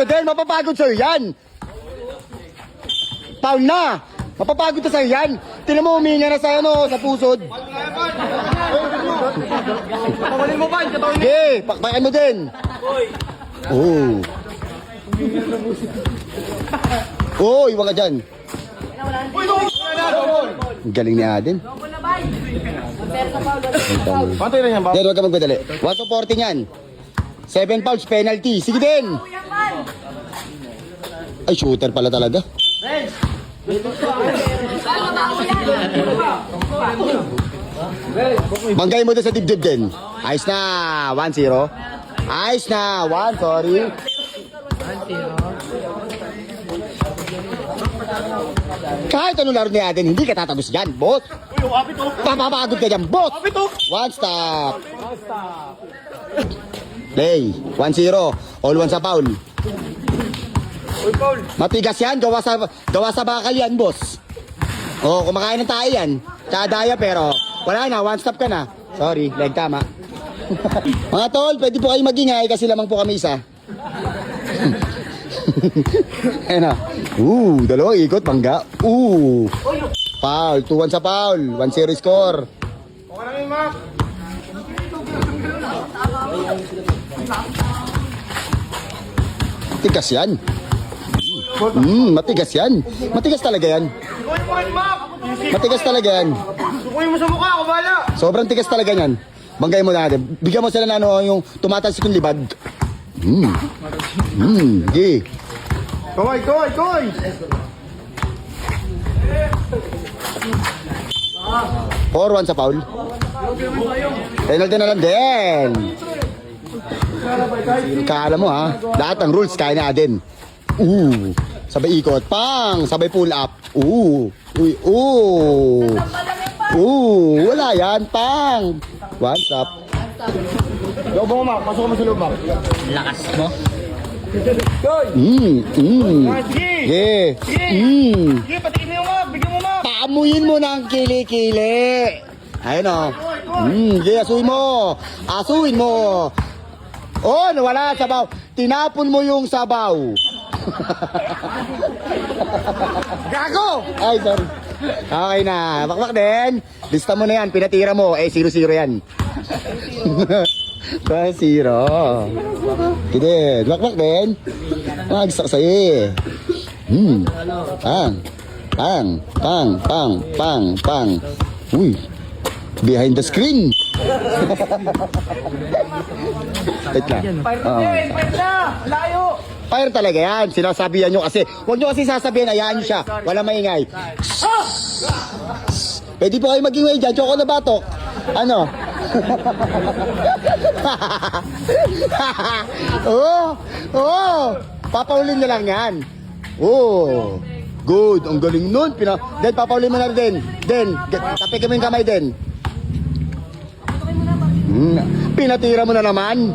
din, mapapagod sa'yo yan. Foul na. Mapapagod na sa'yo yan. Tingnan mo, huminga na sa ano, sa pusod. Pawalin mo ba? Okay, pakpakan mo din. Oh. Oh, iwan ka dyan. Galing ni Aden. Pantay na yan ba? Pero huwag ka magmadali. 1 to 40 yan. 7 fouls, penalty. Sige din. Ay, shooter pala talaga. Banggay mo doon sa dibdib din. Ayos na. 1-0. Ayos na. 1, sorry. Kahit anong laro ni Aden, hindi ka tatagos dyan, boss. Papapagod ka dyan, boss. 1 stop. Play. 1-0. All 1 sa foul. Matigas yan. Gawa sa bakal yan, boss. Oh, kumakain ng tayo yan. Tsaka daya pero wala na. 1 stop ka na. Sorry, leg tama. Mga tol, pwede po kayo magingay kasi lamang po kami isa. Ayun na. Dalawang ikot, bangga. Foul. 2-1 sa foul. 1-0 score. Okay lang yun, Mac. Matigas yan. Matigas yan. Matigas talaga yan. Sukuyin mo rin, Mac. Matigas talaga yan. Sukuyin mo sa mukha, ako bala. Sobrang tigas talaga yan. Banggay mo natin. Bigyan mo sila na ano, yung tumatalsik yung libag. Okay. Koy, koy, koy. 4-1 sa foul. Penalty na lang din. Kala mo ha, lahat ng rules kaya natin. Sabay ikot, pang, sabay pull up. Wala yan, pang. 1 stop. Loob mo, Mac. Pasok mo sa loob, Mac. Lakas mo. Koy. Sige. Yeah. Sige, patikin mo yung Mac. Bigyan mo, Mac. Paamuyin mo ng kili-kili. Ayun o. Yeah, asuin mo. Asuin mo. Oh, nawala sabaw. Tinapon mo yung sabaw. Gago! Ay, sorry. Okay na. Bakbak din. Lista mo na yan. Pinatira mo. 0-0 yan. 0. Hindi. Bakbak din. Magsak sa'yo. Pang. Uy. Behind the screen. Wait lang. Fire na! Layo! Fire talaga yan. Sinasabihan nyo kasi. Huwag nyo kasi sasabihan. Ayaan nyo siya. Wala maingay. Pwede po kayo mag-ingay dyan. Choco na batok. Ano? Papaulin na lang yan. Good. Ang galing nun. Den, papaulin mo na rin. Den, tapik mo yung kamay din. Pinatira mo na naman.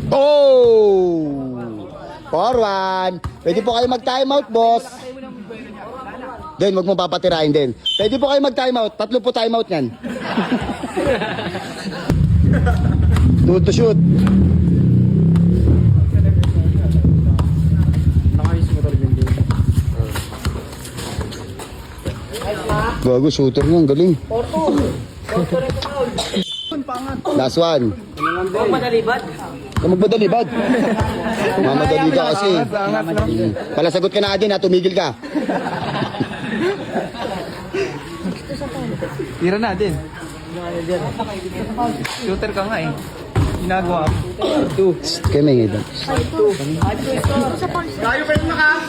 4-1. Pwede po kayo mag-time out, boss. Den, wag mo papatirahin din. Pwede po kayo mag-time out. 3 po time out yan. Shoot to shoot. Gago, shooter nga. Ang galing. Last one. Huwag madalibad. Magmadalibad. Mamadali ka kasi. Palasagot ka na din ha, tumigil ka. Tira natin. Shooter ka nga eh. Ginagawa. Kaya may ngayon. Layo pa yung naka.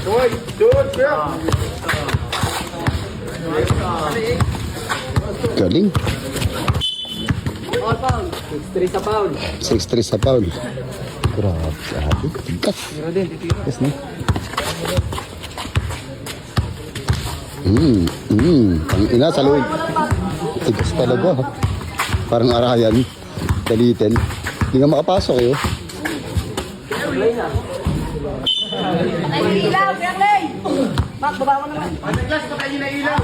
Hoy, shoot, shoot. Galing. 6-3 sa foul. 6-3 sa foul. Grabe. Tigas. Tigas na. Ang ina sa loob. Tigas talaga. Parang arayan. Dalitin. Hindi nga makapasok eh. Patay yung ilaw, Berlay! Mak, baba mo naman. Glass, patay yun na ilaw.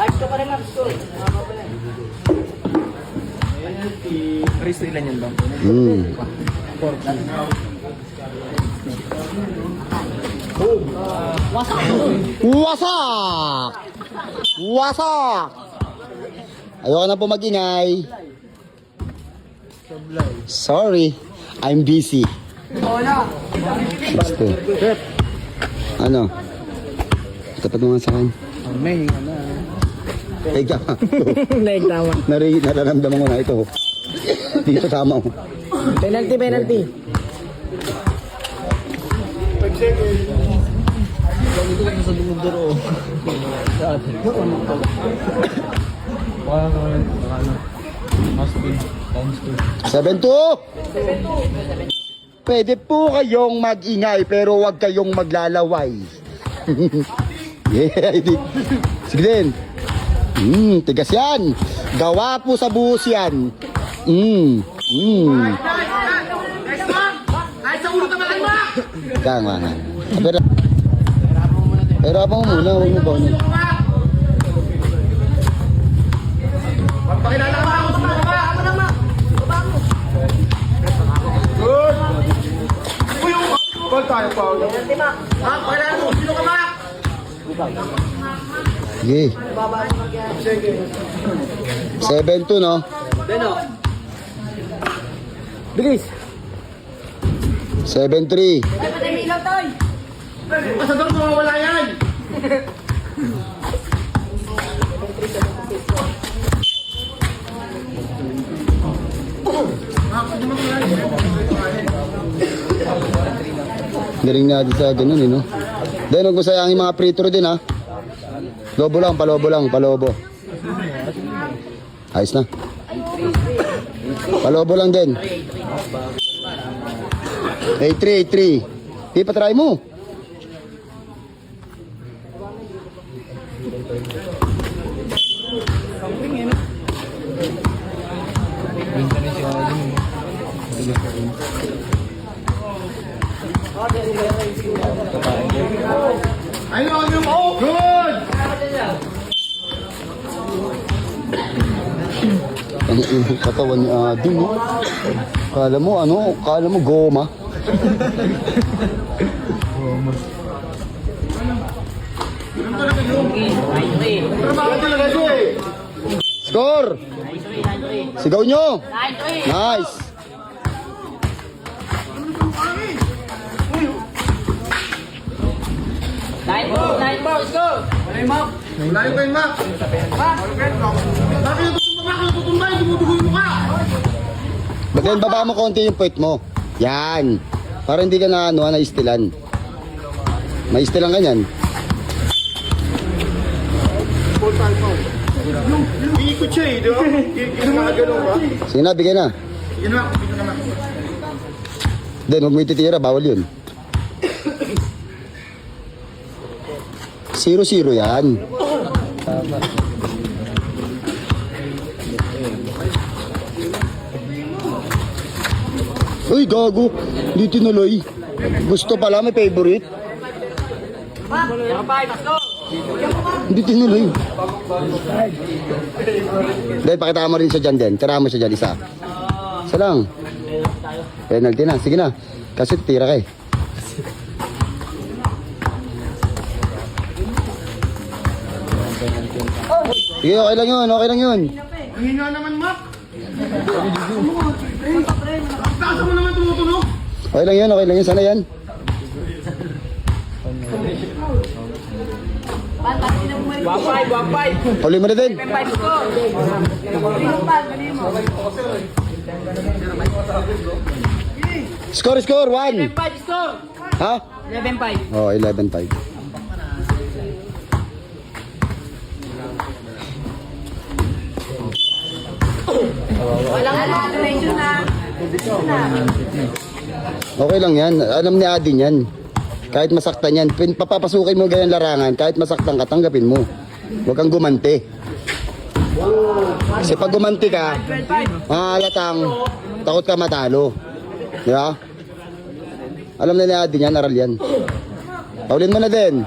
Ayos ka pa rin, Max. Go. Risto ilan yan ba? Wasak! Wasak! Ayoko na po mag-ingay. Sorry, I'm busy. Basta. Ano? Tapat mo nga sa akin. May hinga na. Teka. Nagtama. Nararamdaman ko na ito. Dito tama ko. Penalty, penalty. Must be. Times 7-2! 2. Pwede po kayong mag-ingay pero wag kayong maglalaway. Yeah, sige din. Tigas yan. Gawa po sa buhos yan. Ay, sa ulo ka ba kayo, Mac? Tama nga. Pero mo muna, huwag mo ba? Pakilala ka ba ako sa mga ba? Ako na, Max. Baba mo. Good! Uy, yung call tayo, Paul. Penalty, Max. Mac, pakilala mo. Sino ka, Mac? Sige. 7-2, no? Beno. Bilis. 7-3. Ay, patay may ilaw, Toy. Pasador ko, wala yan. Galing natin sa ganun, eh, no? Then, huwag mo sayangin mga free-throw din, ha? Lobo lang, palobo. Ayos na. Palobo lang din. 8-3. Di pa try mo. Ayun, yung good! Ang inang katawan ni Ading, no? Kala mo goma. Trabaho talaga ito eh. Score! Sigaw nyo! Nice! Nine ball, let's go. Wala yung kayo, Mac. Bakit yung tutumba, Mac? Yung tutumba, yung dumudugo yung mukha. Bagay baba mo konti yung puwet mo. Yan. Para hindi ka na-istilan. Maistilan ka yan. Yung iikot siya eh, di ba? Ginagano ba? Sige na, bigay na. Yun na, dito na, Mac. Then, huwag mo ititira. Bawal yun. 0-0 yan. Uy, gago. Hindi tinuloy. Gusto pala, may favorite. Hindi tinuloy. Dahil pakita mo rin siya dyan din. Tira mo siya dyan, isa. Isa lang. Penalty na. Sige na. Kasi tira ka eh. Sige, okay lang yun. Okay lang yun. Ang hina naman, Mac. Ang taas mo naman tumutunog. Okay lang yun. Okay lang yun. Sana yan. Wapay. Huli mo na din. Score, 1. 11-5 score. Ha? 11-5. Oh, 11-5. Walang celebration na. Okay lang yan. Alam ni Adin yan. Kahit masaktan yan. Papapasukin mo ganyan larangan. Kahit masaktan ka, tanggapin mo. Huwag kang gumanti. Kasi pag gumanti ka, halatang takot ka matalo. Di ba? Alam na ni Adin yan, aral yan. Paulin mo na din.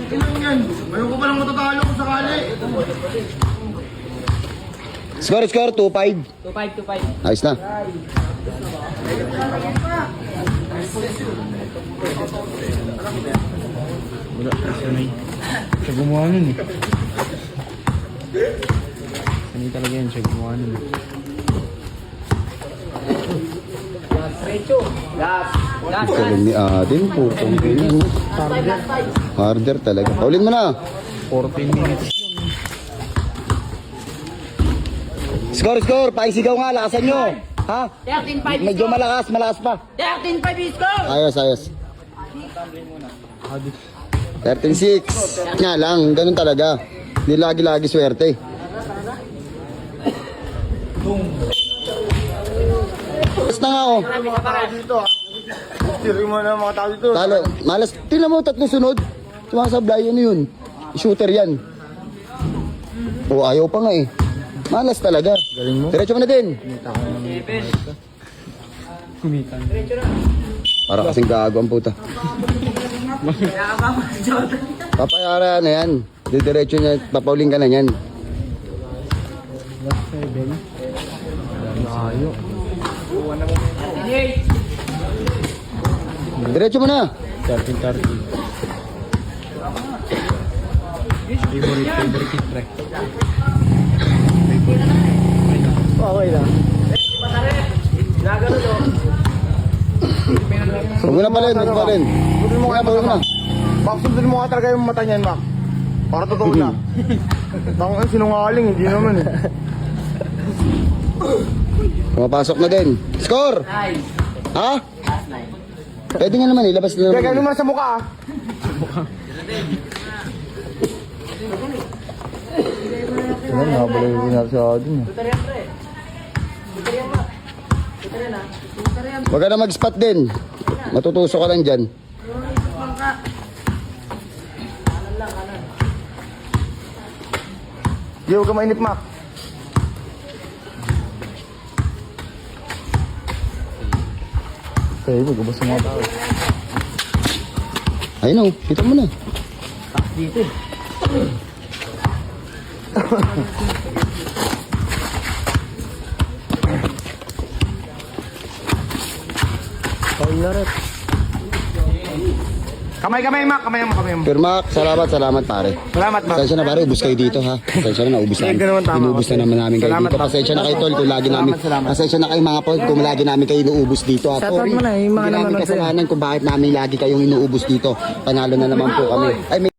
Ilan yan? Ngayon ko palang matatalo kung sakali. Score, 2-5. 2-5. Ayos na. Siya gumawa nun eh. Sanay talaga yan, siya gumawa nun eh. Galing ni Adin po. Harder talaga. Paulin mo na. 14 minutes. Score. Paisigaw nga, lakasan nyo. Ha? 13-5 Medyo malakas pa. 13-5 score! Ayos. 13-6. Nga lang, ganun talaga. Hindi lagi-lagi swerte. Basta nga oh. Dito ah. Tiri mo na mga tao dito. Talo, malas. Tingnan mo, tatlong sunod. Sumasablay, ano yun? Shooter yan. O, ayaw pa nga eh. Malas talaga. Galing mo. Diretso mo na din. Kumita na. Para kasing gago ang puta. Papayara na yan. Diretso niya, papauling ka na yan. Last 7. Layo. Diretso mo na. 13-30. Favorite hit track. Okay lang. Huwag mo na palin. Sundin mo kaya Huwag mo na. Mac, sundin mo nga talaga yung mata niyan, Mac. Para totoo na. Tangan, sinungaling, hindi naman eh. Pumapasok na din. Score! Ha? Pwede nga naman, ilabas na Kaya naman. naman sa mukha ah. Ano, nabalik yung ginasa din eh. Huwag ka na mag-spot din. Matutusok ka lang dyan. Di, huwag ka mainip, Mac. Sa'yo, magubos yung mga tao. Ayun o, kita mo na. Kamay, Mac. Kamay mo. Pero Mac, salamat pare. Salamat, Mac. Pasensya na pare, ubus kayo dito ha. Pasensya na, ubus Hindi na. naman tama. Inubos na naman namin kayo Salamat, dito. Mac. Pasensya na kayo tol, kung lagi namin. Salamat. Pasensya na kayo mga tol, kung lagi namin kayo inuubos dito ha. Shoutout Sorry, mo na, yung mga hindi namin nanonood sa'yo. kasalanan kung bakit namin lagi kayong inuubos dito. Panalo na naman po kami. Ay, may